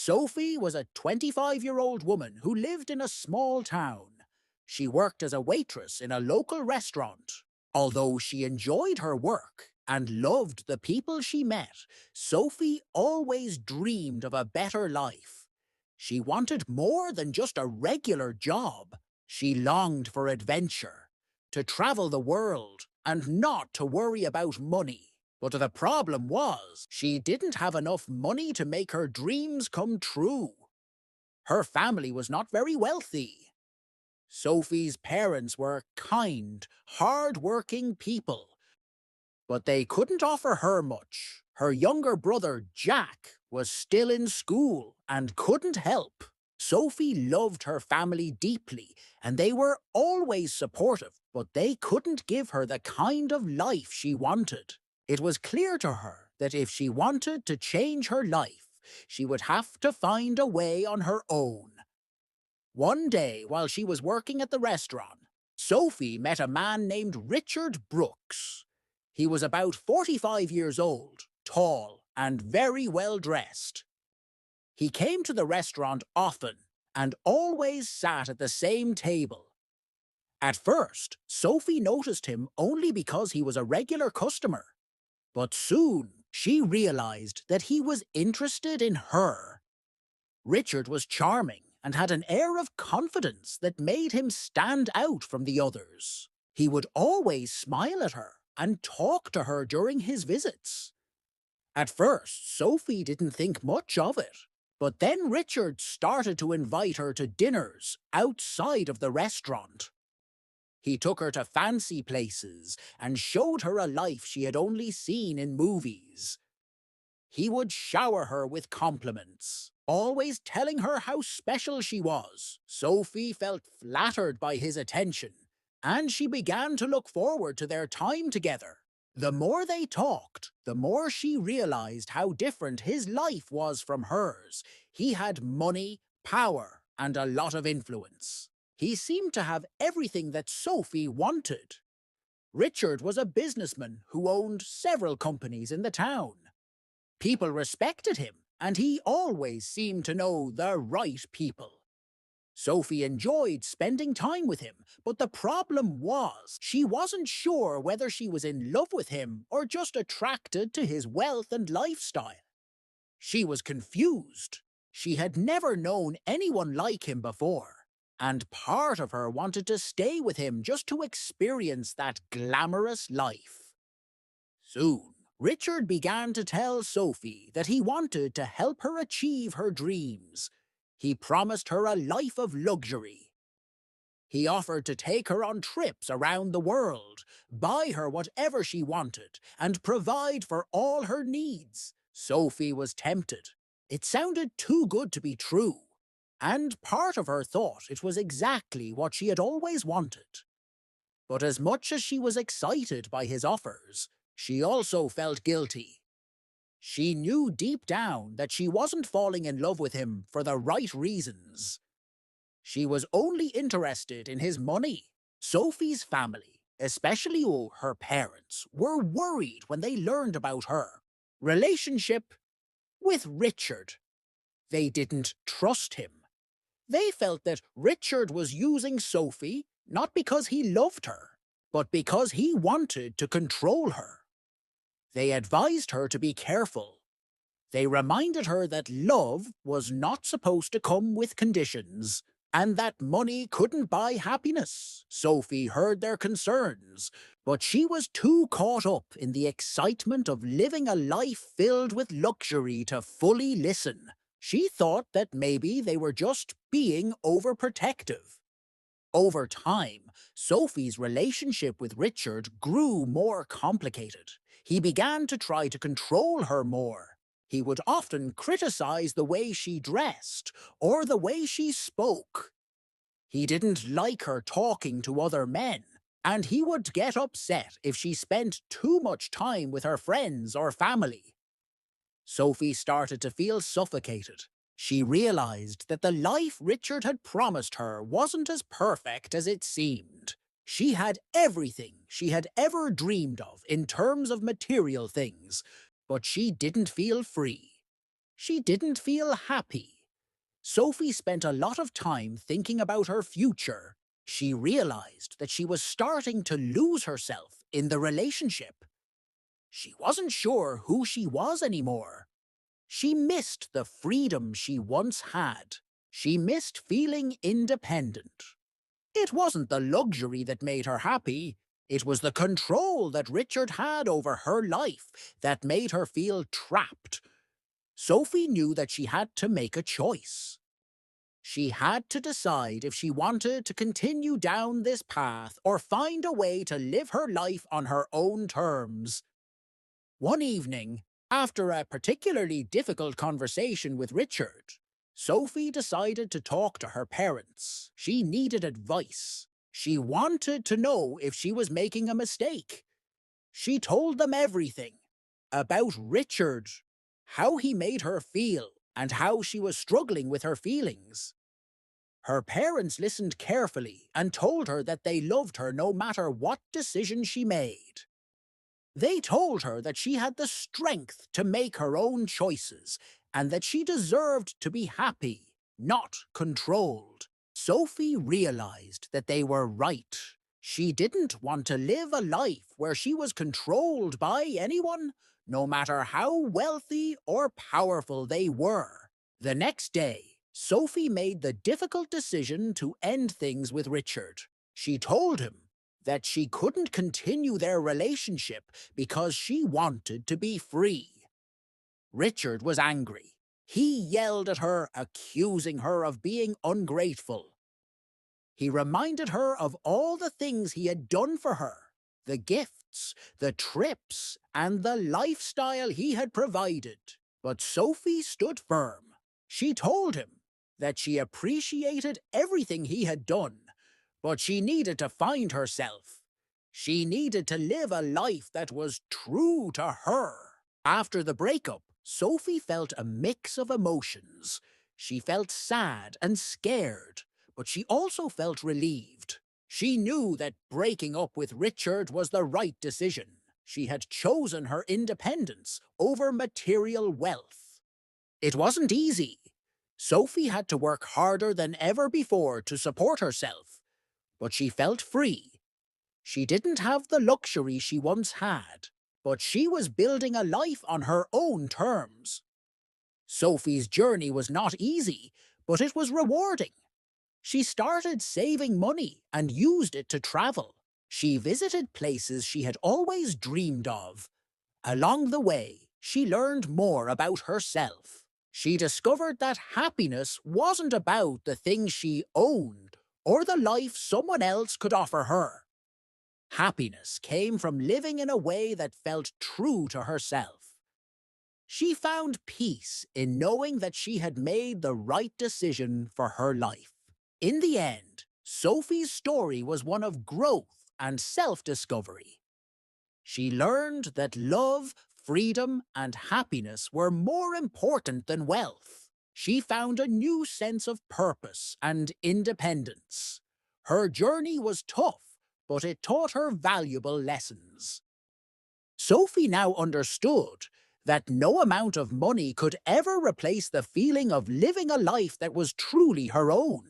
Sophie was a 25-year-old woman who lived in a small town. She worked as a waitress in a local restaurant. Although she enjoyed her work and loved the people she met, Sophie always dreamed of a better life. She wanted more than just a regular job. She longed for adventure, to travel the world, and not to worry about money. But the problem was, she didn't have enough money to make her dreams come true. Her family was not very wealthy. Sophie's parents were kind, hard-working people, but they couldn't offer her much. Her younger brother, Jack, was still in school and couldn't help. Sophie loved her family deeply, and they were always supportive, but they couldn't give her the kind of life she wanted. It was clear to her that if she wanted to change her life, she would have to find a way on her own. One day, while she was working at the restaurant, Sophie met a man named Richard Brooks. He was about 45 years old, tall, and very well dressed. He came to the restaurant often and always sat at the same table. At first, Sophie noticed him only because he was a regular customer. But soon, she realized that he was interested in her. Richard was charming and had an air of confidence that made him stand out from the others. He would always smile at her and talk to her during his visits. At first, Sophie didn't think much of it, but then Richard started to invite her to dinners outside of the restaurant. He took her to fancy places and showed her a life she had only seen in movies. He would shower her with compliments, always telling her how special she was. Sophie felt flattered by his attention, and she began to look forward to their time together. The more they talked, the more she realized how different his life was from hers. He had money, power, and a lot of influence. He seemed to have everything that Sophie wanted. Richard was a businessman who owned several companies in the town. People respected him, and he always seemed to know the right people. Sophie enjoyed spending time with him, but the problem was she wasn't sure whether she was in love with him or just attracted to his wealth and lifestyle. She was confused. She had never known anyone like him before, and part of her wanted to stay with him just to experience that glamorous life. Soon, Richard began to tell Sophie that he wanted to help her achieve her dreams. He promised her a life of luxury. He offered to take her on trips around the world, buy her whatever she wanted, and provide for all her needs. Sophie was tempted. It sounded too good to be true, and part of her thought it was exactly what she had always wanted. But as much as she was excited by his offers, she also felt guilty. She knew deep down that she wasn't falling in love with him for the right reasons. She was only interested in his money. Sophie's family, especially her parents, were worried when they learned about her relationship with Richard. They didn't trust him. They felt that Richard was using Sophie not because he loved her, but because he wanted to control her. They advised her to be careful. They reminded her that love was not supposed to come with conditions, and that money couldn't buy happiness. Sophie heard their concerns, but she was too caught up in the excitement of living a life filled with luxury to fully listen. She thought that maybe they were just being overprotective. Over time, Sophie's relationship with Richard grew more complicated. He began to try to control her more. He would often criticize the way she dressed or the way she spoke. He didn't like her talking to other men, and he would get upset if she spent too much time with her friends or family. Sophie started to feel suffocated. She realized that the life Richard had promised her wasn't as perfect as it seemed. She had everything she had ever dreamed of in terms of material things, but she didn't feel free. She didn't feel happy. Sophie spent a lot of time thinking about her future. She realized that she was starting to lose herself in the relationship. She wasn't sure who she was anymore. She missed the freedom she once had. She missed feeling independent. It wasn't the luxury that made her happy. It was the control that Richard had over her life that made her feel trapped. Sophie knew that she had to make a choice. She had to decide if she wanted to continue down this path or find a way to live her life on her own terms. One evening, after a particularly difficult conversation with Richard, Sophie decided to talk to her parents. She needed advice. She wanted to know if she was making a mistake. She told them everything about Richard, how he made her feel, and how she was struggling with her feelings. Her parents listened carefully and told her that they loved her no matter what decision she made. They told her that she had the strength to make her own choices and that she deserved to be happy, not controlled. Sophie realized that they were right. She didn't want to live a life where she was controlled by anyone, no matter how wealthy or powerful they were. The next day, Sophie made the difficult decision to end things with Richard. She told him that she couldn't continue their relationship because she wanted to be free. Richard was angry. He yelled at her, accusing her of being ungrateful. He reminded her of all the things he had done for her, the gifts, the trips, and the lifestyle he had provided. But Sophie stood firm. She told him that she appreciated everything he had done, but she needed to find herself. She needed to live a life that was true to her. After the breakup, Sophie felt a mix of emotions. She felt sad and scared, but she also felt relieved. She knew that breaking up with Richard was the right decision. She had chosen her independence over material wealth. It wasn't easy. Sophie had to work harder than ever before to support herself, but she felt free. She didn't have the luxury she once had, but she was building a life on her own terms. Sophie's journey was not easy, but it was rewarding. She started saving money and used it to travel. She visited places she had always dreamed of. Along the way, she learned more about herself. She discovered that happiness wasn't about the things she owned or the life someone else could offer her. Happiness came from living in a way that felt true to herself. She found peace in knowing that she had made the right decision for her life. In the end, Sophie's story was one of growth and self-discovery. She learned that love, freedom, and happiness were more important than wealth. She found a new sense of purpose and independence. Her journey was tough, but it taught her valuable lessons. Sophie now understood that no amount of money could ever replace the feeling of living a life that was truly her own.